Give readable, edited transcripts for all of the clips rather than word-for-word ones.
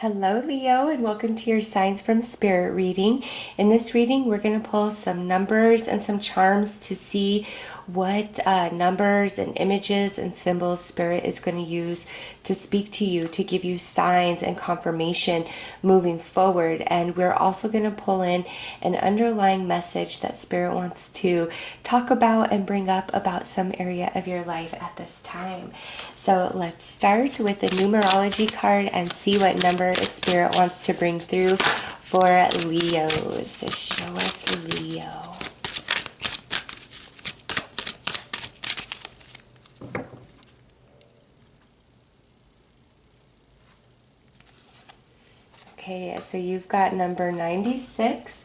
Hello, Leo, and welcome to your Signs from Spirit reading. In this reading, we're going to pull some numbers and some charms to see what numbers and images and symbols Spirit is going to use to speak to you, to give you signs and confirmation moving forward. And we're also going to pull in an underlying message that Spirit wants to talk about and bring up about some area of your life at this time. So let's start with the numerology card and see what number Spirit wants to bring through for Leos. So show us Leo. Okay, so you've got number 96.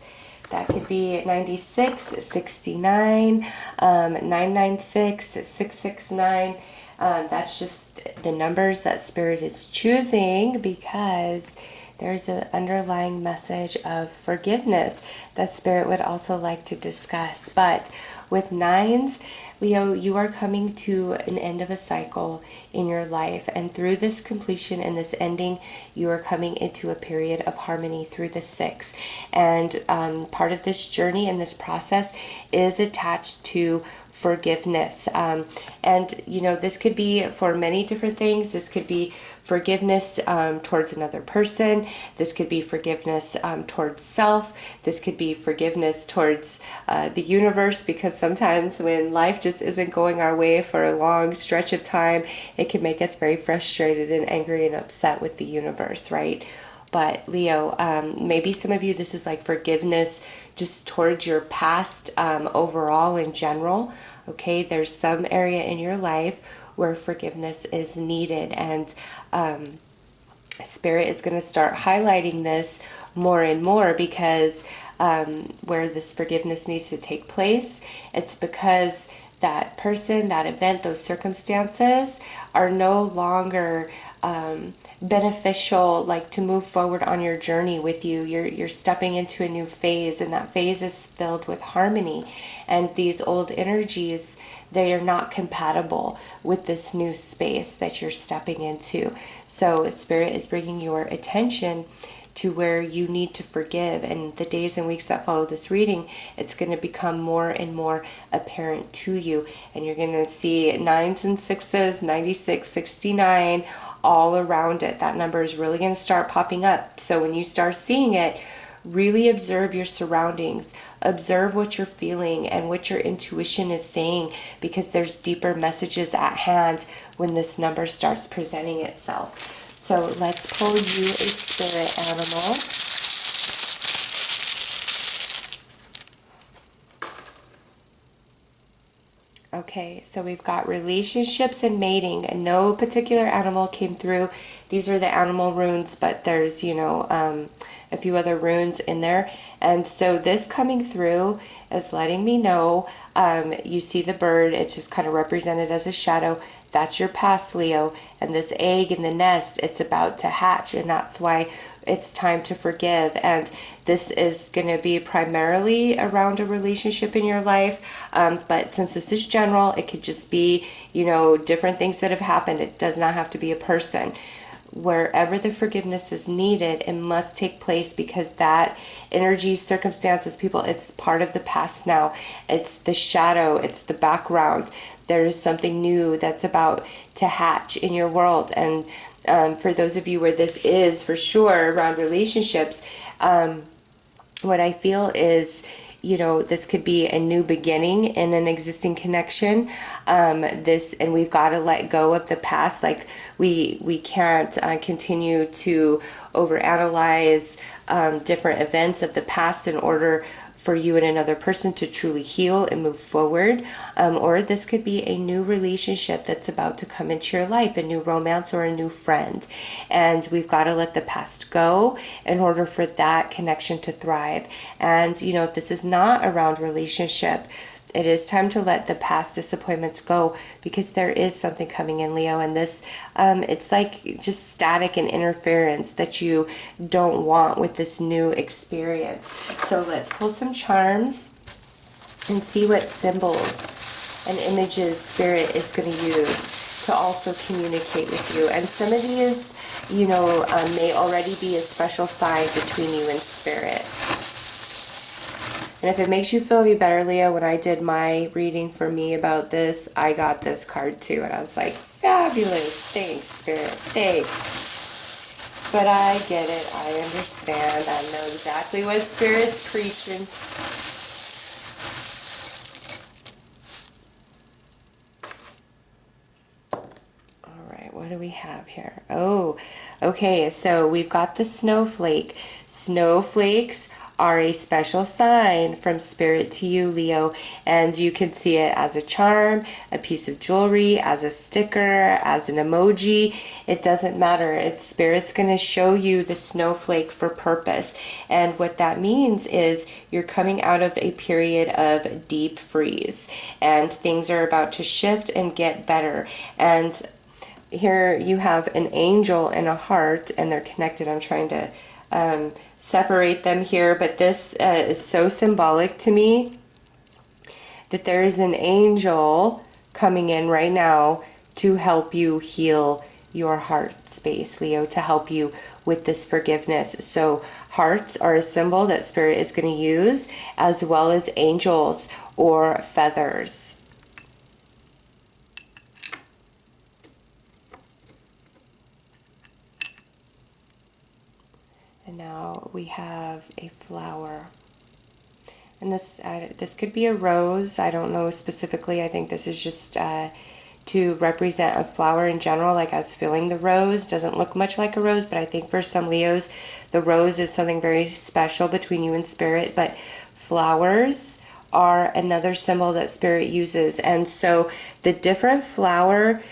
That could be 96, 69, 996, 669. That's just the numbers that Spirit is choosing because there's an underlying message of forgiveness that Spirit would also like to discuss. But with nines, Leo, you are coming to an end of a cycle in your life, and through this completion and this ending, you are coming into a period of harmony through the six. And part of this journey and this process is attached to forgiveness. And, you know, this could be for many different things. This could be forgiveness towards another person. This could be forgiveness towards self. This could be forgiveness towards the universe, because sometimes when life just isn't going our way for a long stretch of time, it can make us very frustrated and angry and upset with the universe, right? But Leo, maybe some of you, this is like forgiveness just towards your past overall in general. Okay, there's some area in your life where forgiveness is needed, and Spirit is going to start highlighting this more and more because where this forgiveness needs to take place, it's because that person, that event, those circumstances are no longer beneficial, like to move forward on your journey with you. You're stepping into a new phase, and that phase is filled with harmony. And these old energies, they are not compatible with this new space that you're stepping into. So Spirit is bringing your attention to where you need to forgive, and the days and weeks that follow this reading, it's going to become more and more apparent to you, and you're going to see nines and sixes, 96, 69 all around it. That number is really going to start popping up. So when you start seeing it, really observe your surroundings, observe what you're feeling and what your intuition is saying, because there's deeper messages at hand when this number starts presenting itself. So let's pull you a spirit animal. Okay, so we've got relationships and mating, and no particular animal came through. These are the animal runes, but there's, you know, a few other runes in there. And so this coming through is letting me know, you see the bird, it's just kind of represented as a shadow. That's your past, Leo. And this egg in the nest, it's about to hatch, and that's why it's time to forgive. And this is going to be primarily around a relationship in your life, but since this is general, it could just be, you know, different things that have happened. It does not have to be a person. Wherever the forgiveness is needed, it must take place, because that energy, circumstances, people, it's part of the past now. It's the shadow, it's the background. There's something new that's about to hatch in your world. And for those of you where this is for sure around relationships, what I feel is, you know, this could be a new beginning in an existing connection. And we've got to let go of the past. Like we can't continue to overanalyze different events of the past in order for you and another person to truly heal and move forward. Or this could be a new relationship that's about to come into your life, a new romance or a new friend. And we've got to let the past go in order for that connection to thrive. And, you know, if this is not around relationship, it is time to let the past disappointments go, because there is something coming in, Leo, and this, it's like just static and interference that you don't want with this new experience. So let's pull some charms and see what symbols and images Spirit is going to use to also communicate with you. And some of these may already be a special sign between you and Spirit. And if it makes you feel any better, Leo, when I did my reading for me about this, I got this card too. And I was like, fabulous. Thanks, Spirit. Thanks. But I get it. I understand. I know exactly what Spirit's preaching. All right, what do we have here? Oh, okay. So we've got the snowflake. Snowflakes are a special sign from Spirit to you, Leo, and you can see it as a charm, a piece of jewelry, as a sticker, as an emoji. It doesn't matter. It's Spirit's going to show you the snowflake for purpose. And what that means is you're coming out of a period of deep freeze, and things are about to shift and get better. And here you have an angel and a heart, and they're connected. I'm trying to separate them here, but this is so symbolic to me that there is an angel coming in right now to help you heal your heart space, Leo, to help you with this forgiveness. So hearts are a symbol that Spirit is going to use, as well as angels or feathers. And now we have a flower. And this could be a rose. I don't know specifically. I think this is just to represent a flower in general, like I was feeling the rose. Doesn't look much like a rose, but I think for some Leos, the rose is something very special between you and Spirit. But flowers are another symbol that Spirit uses. And so the different flowers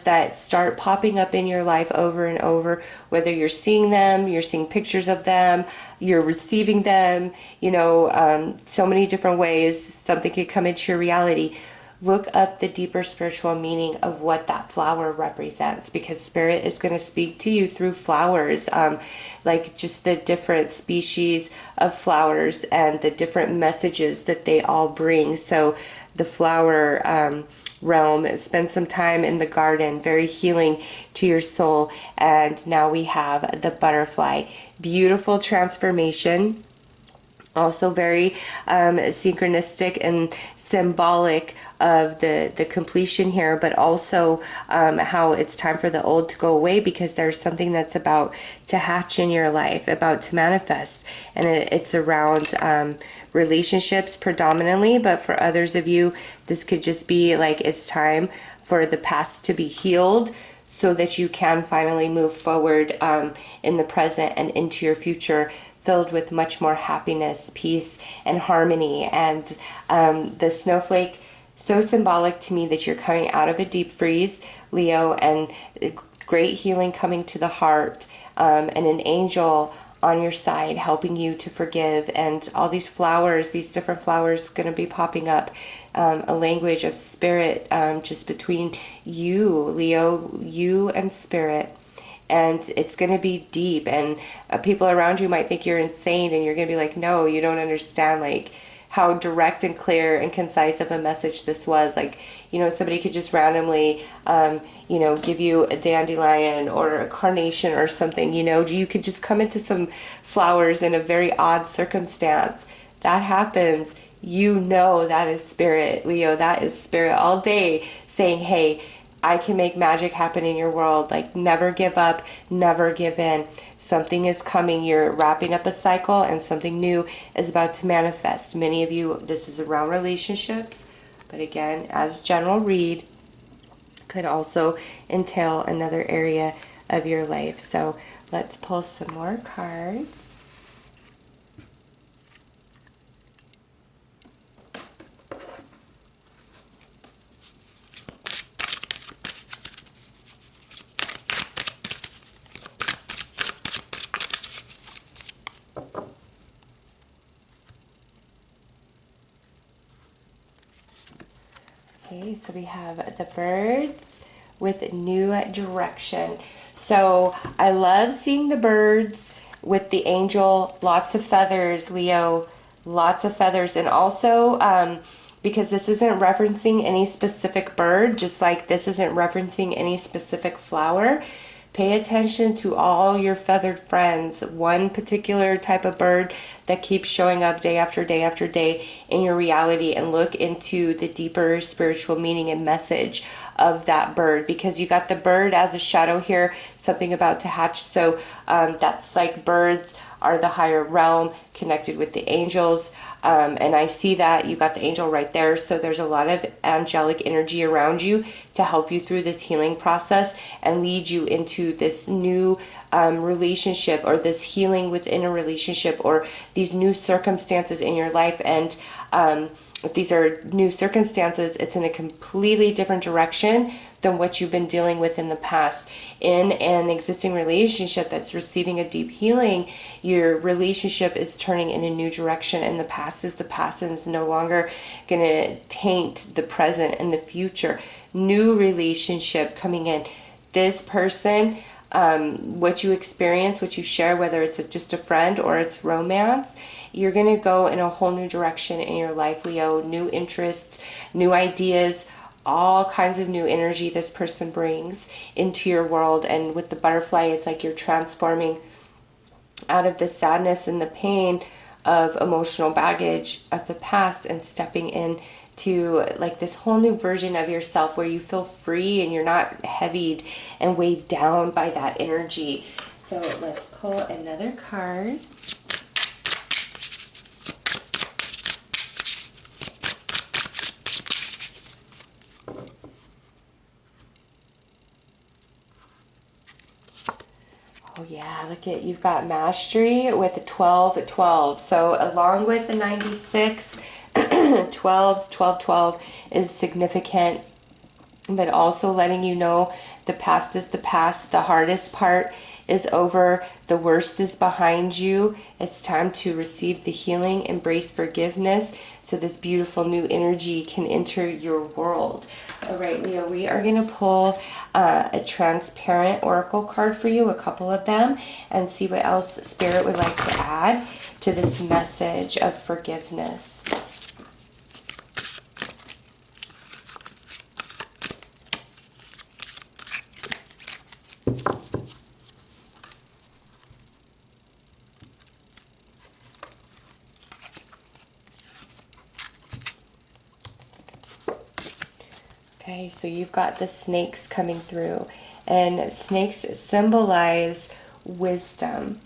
that start popping up in your life over and over, whether you're seeing them, you're seeing pictures of them, you're receiving them, so many different ways something could come into your reality. Look up the deeper spiritual meaning of what that flower represents, because Spirit is going to speak to you through flowers, like just the different species of flowers and the different messages that they all bring. So the flower realm, spend some time in the garden, very healing to your soul. And now we have the butterfly, beautiful transformation, also very synchronistic and symbolic of the completion here, but also how it's time for the old to go away, because there's something that's about to hatch in your life, about to manifest, and it's around relationships predominantly, but for others of you, this could just be like it's time for the past to be healed so that you can finally move forward in the present and into your future, filled with much more happiness, peace, and harmony. And the snowflake, so symbolic to me that you're coming out of a deep freeze, Leo, and great healing coming to the heart, and an angel on your side helping you to forgive. And all these flowers, these different flowers going to be popping up, a language of Spirit just between you, Leo, you and Spirit. And it's going to be deep, and people around you might think you're insane, and you're going to be like, no, you don't understand like how direct and clear and concise of a message this was. Like, somebody could just randomly give you a dandelion or a carnation or something. You could just come into some flowers in a very odd circumstance. That happens. That is Spirit, Leo. That is Spirit all day saying, hey, I can make magic happen in your world. Like, never give up, never give in. Something is coming. You're wrapping up a cycle, and something new is about to manifest. Many of you, this is around relationships, but again, as general read, could also entail another area of your life. So let's pull some more cards. Okay, so we have the birds with new direction. So I love seeing the birds with the angel, lots of feathers, Leo, lots of feathers. And also, because this isn't referencing any specific bird, just like this isn't referencing any specific flower, Pay attention to all your feathered friends, one particular type of bird that keeps showing up day after day after day in your reality, and look into the deeper spiritual meaning and message of that bird, because you got the bird as a shadow here, something about to hatch. So that's like birds are the higher realm connected with the angels. And I see that you got the angel right there. So there's a lot of angelic energy around you to help you through this healing process and lead you into this new relationship, or this healing within a relationship, or these new circumstances in your life. And if these are new circumstances, it's in a completely different direction than what you've been dealing with in the past. In an existing relationship that's receiving a deep healing, your relationship is turning in a new direction, and the past is the past and is no longer going to taint the present and the future. New relationship coming in. This person, what you experience, what you share, whether it's just a friend or it's romance, you're going to go in a whole new direction in your life, Leo. New interests, new ideas, all kinds of new energy this person brings into your world. And with the butterfly, it's like you're transforming out of the sadness and the pain of emotional baggage of the past and stepping in to like this whole new version of yourself where you feel free and you're not heavied and weighed down by that energy. So let's pull another card. Oh yeah, look at, you've got mastery with a 12-12. So along with the 96, 12 is significant, but also letting you know the past is the past. The hardest part is over. The worst is behind you. It's time to receive the healing, embrace forgiveness, so this beautiful new energy can enter your world. All right, Leo, we are going to pull a transparent oracle card for you, a couple of them, and see what else Spirit would like to add to this message of forgiveness. Okay, so you've got the snakes coming through, and snakes symbolize wisdom,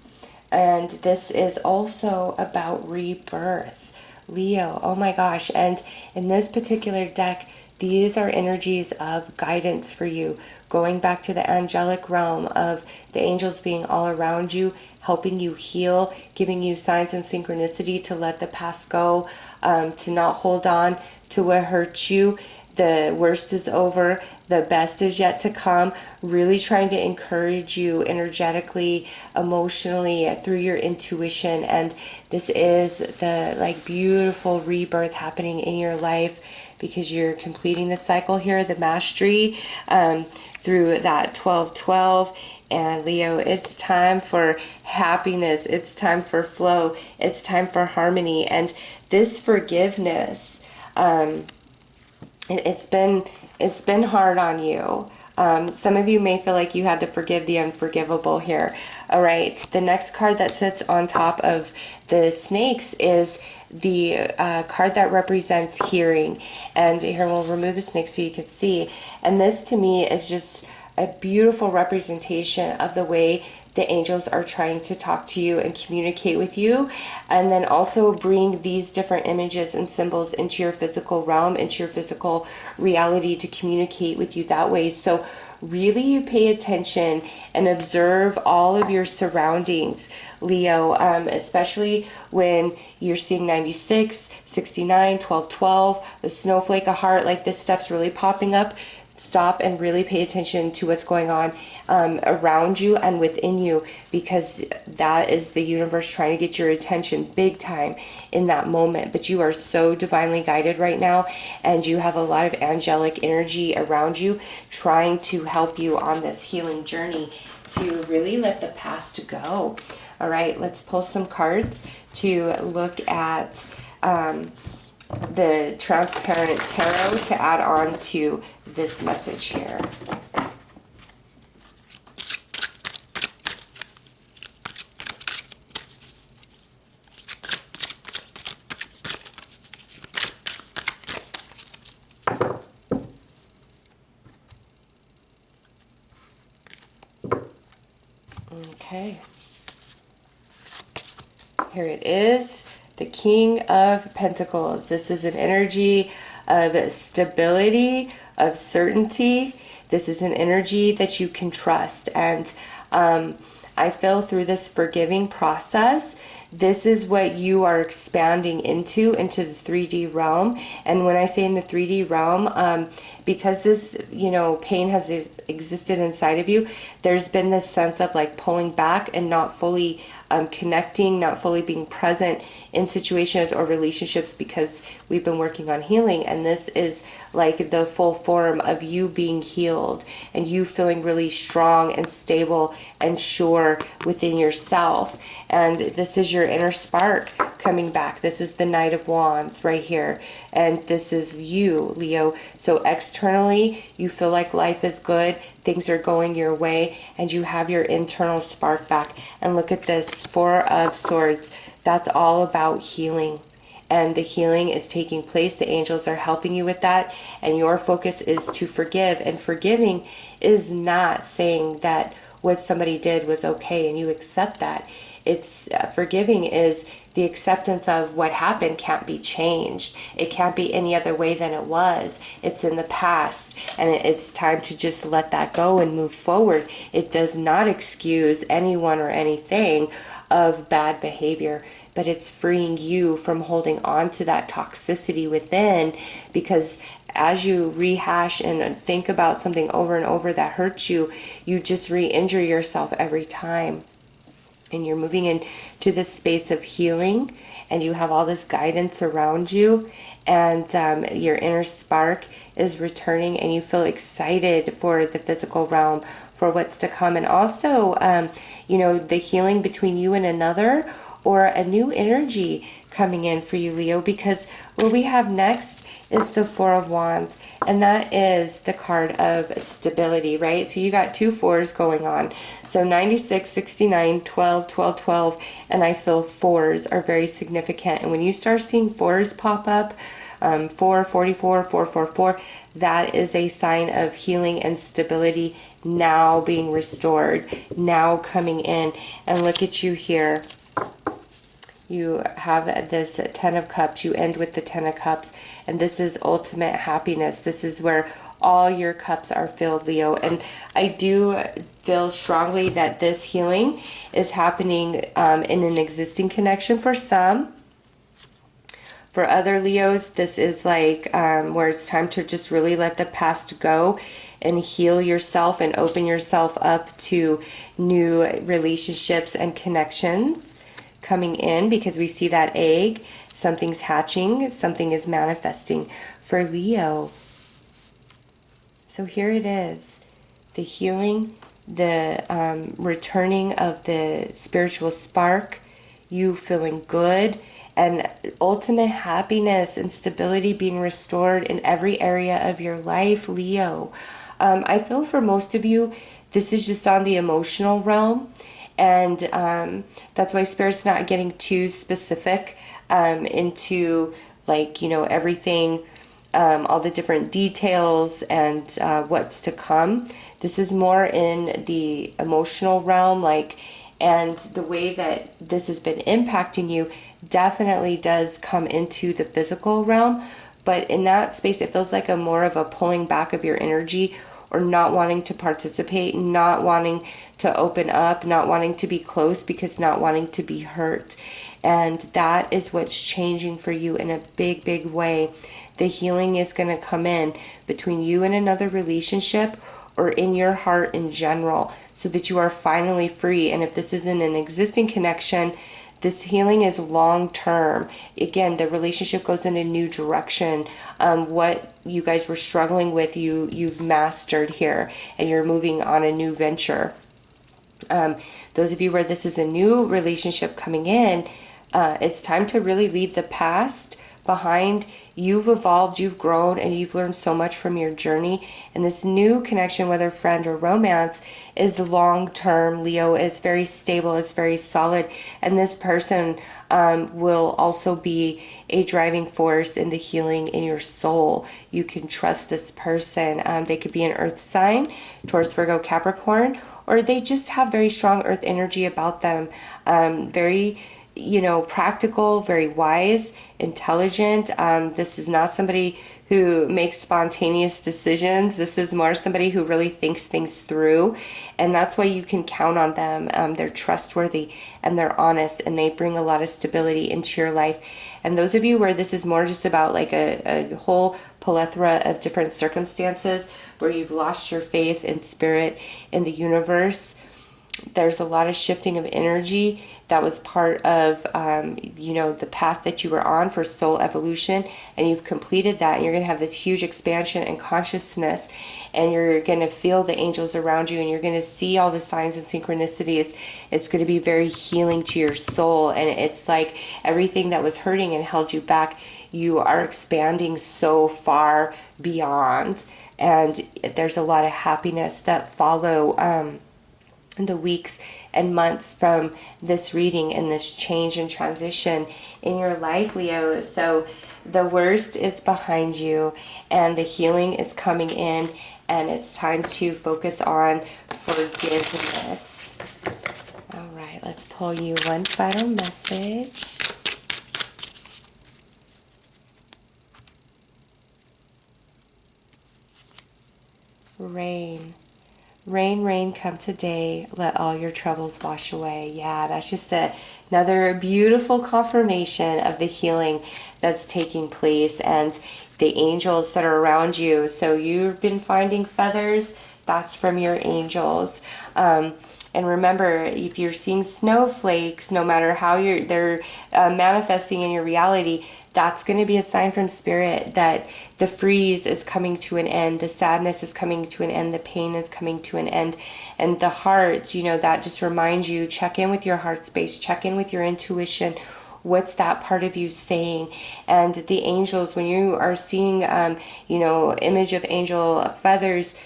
and this is also about rebirth, Leo. Oh my gosh. And in this particular deck, these are energies of guidance for you, going back to the angelic realm of the angels being all around you, helping you heal, giving you signs and synchronicity to let the past go, to not hold on to what hurt you. The worst is over. The best is yet to come. Really trying to encourage you energetically, emotionally, through your intuition. And this is the like beautiful rebirth happening in your life, because you're completing the cycle here, the mastery, through that 12-12. And Leo, it's time for happiness. It's time for flow. It's time for harmony. And this forgiveness, it's been hard on you. Some of you may feel like you had to forgive the unforgivable here. All right, the next card that sits on top of the snakes is the card that represents hearing. And here, we'll remove the snake so you can see. And this to me is just a beautiful representation of the way the angels are trying to talk to you and communicate with you, and then also bring these different images and symbols into your physical realm, into your physical reality, to communicate with you that way. So really pay attention and observe all of your surroundings, Leo, especially when you're seeing 96, 69, 12-12, the snowflake, a heart, like this stuff's really popping up. Stop and really pay attention to what's going on around you and within you, because that is the universe trying to get your attention big time in that moment. But you are so divinely guided right now, and you have a lot of angelic energy around you trying to help you on this healing journey to really let the past go. All right, let's pull some cards to look at the transparent tarot to add on to this message here. Okay. Here it is, the King of Pentacles. This is an energy of stability, of certainty. This is an energy that you can trust. And I feel through this forgiving process, this is what you are expanding into the 3D realm. And when I say in the 3D realm, because this, pain has existed inside of you, there's been this sense of like pulling back and not fully connecting, not fully being present in situations or relationships because we've been working on healing. And this is like the full form of you being healed and you feeling really strong and stable and sure within yourself. And this is your inner spark coming back. This is the Knight of Wands right here. And this is you, Leo. So externally, you feel like life is good, things are going your way, and you have your internal spark back. And look at this, Four of Swords. That's all about healing. And the healing is taking place. The angels are helping you with that. And your focus is to forgive. And forgiving is not saying that what somebody did was okay and you accept that. It's forgiving is the acceptance of what happened can't be changed. It can't be any other way than it was. It's in the past, and it's time to just let that go and move forward. It does not excuse anyone or anything of bad behavior, but it's freeing you from holding on to that toxicity within, because as you rehash and think about something over and over that hurts you, you just re-injure yourself every time. And you're moving into this space of healing, and you have all this guidance around you, and your inner spark is returning, and you feel excited for the physical realm, for what's to come. And also, the healing between you and another, or a new energy coming in for you, Leo, because what we have next is the Four of Wands, and that is the card of stability, right? So you got two fours going on. So 96, 69, 12, 12, 12, and I feel fours are very significant. And when you start seeing fours pop up, 444, 444, that is a sign of healing and stability now being restored, now coming in. And look at you here. You have this Ten of Cups. You end with the Ten of Cups. And this is ultimate happiness. This is where all your cups are filled, Leo. And I do feel strongly that this healing is happening in an existing connection for some. For other Leos, this is like where it's time to just really let the past go and heal yourself and open yourself up to new relationships and connections coming in, because we see that egg, something's hatching, something is manifesting for Leo. So here it is, the healing, the returning of the spiritual spark, you feeling good, and ultimate happiness and stability being restored in every area of your life, Leo. I feel for most of you, this is just on the emotional realm. And that's why Spirit's not getting too specific into everything, all the different details and what's to come. This is more in the emotional realm, and the way that this has been impacting you definitely does come into the physical realm. But in that space, it feels like more of a pulling back of your energy, or not wanting to participate, not wanting to open up, not wanting to be close because not wanting to be hurt. And that is what's changing for you in a big, big way. The healing is going to come in between you and another relationship, or in your heart in general, so that you are finally free. And if this isn't an existing connection, this healing is long term. Again, the relationship goes in a new direction. What you guys were struggling with, you've mastered here, and you're moving on a new venture. Those of you where this is a new relationship coming in, it's time to really leave the past behind. You've evolved, you've grown, and you've learned so much from your journey. And this new connection, whether friend or romance, is long-term, Leo. It's very stable, it's very solid. And this person will also be a driving force in the healing in your soul. You can trust this person. They could be an earth sign, Taurus, Virgo, Capricorn, or they just have very strong earth energy about them. Very, practical, very wise, intelligent. This is not somebody who makes spontaneous decisions. This is more somebody who really thinks things through, and that's why you can count on them. They're trustworthy and they're honest, and they bring a lot of stability into your life. And those of you where this is more just about like a whole plethora of different circumstances where you've lost your faith in spirit, in the universe, there's a lot of shifting of energy that was part of the path that you were on for soul evolution, and you've completed that, and you're going to have this huge expansion in consciousness, and you're going to feel the angels around you, and you're going to see all the signs and synchronicities. It's going to be very healing to your soul, and it's like everything that was hurting and held you back, you are expanding so far beyond, and there's a lot of happiness that follow the weeks and months from this reading and this change and transition in your life, Leo. So the worst is behind you and the healing is coming in, and it's time to focus on forgiveness. All right, let's pull you one final message. Rain. Rain, rain, come today. Let all your troubles wash away. Yeah, that's just another beautiful confirmation of the healing that's taking place and the angels that are around you. So you've been finding feathers. That's from your angels. And remember, if you're seeing snowflakes, no matter how they're manifesting in your reality, that's going to be a sign from spirit that the freeze is coming to an end, the sadness is coming to an end, the pain is coming to an end. And the heart, that just reminds you, check in with your heart space, check in with your intuition. What's that part of you saying? And the angels, when you are seeing, image of angel feathers,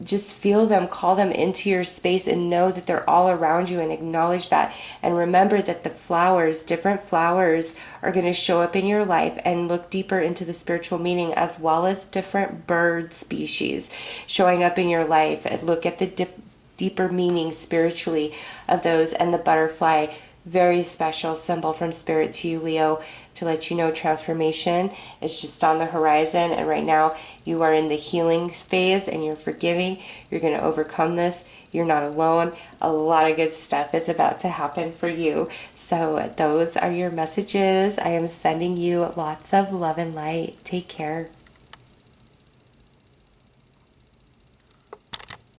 just feel them, call them into your space, and know that they're all around you, and acknowledge that. And remember that the flowers, different flowers, are going to show up in your life, and look deeper into the spiritual meaning, as well as different bird species showing up in your life, and look at the deeper meaning spiritually of those. And the butterfly, very special symbol from spirit to you, Leo, to let you know transformation is just on the horizon. And right now you are in the healing phase, and you're forgiving. You're going to overcome this. You're not alone. A lot of good stuff is about to happen for you. So those are your messages. I am sending you lots of love and light. Take care.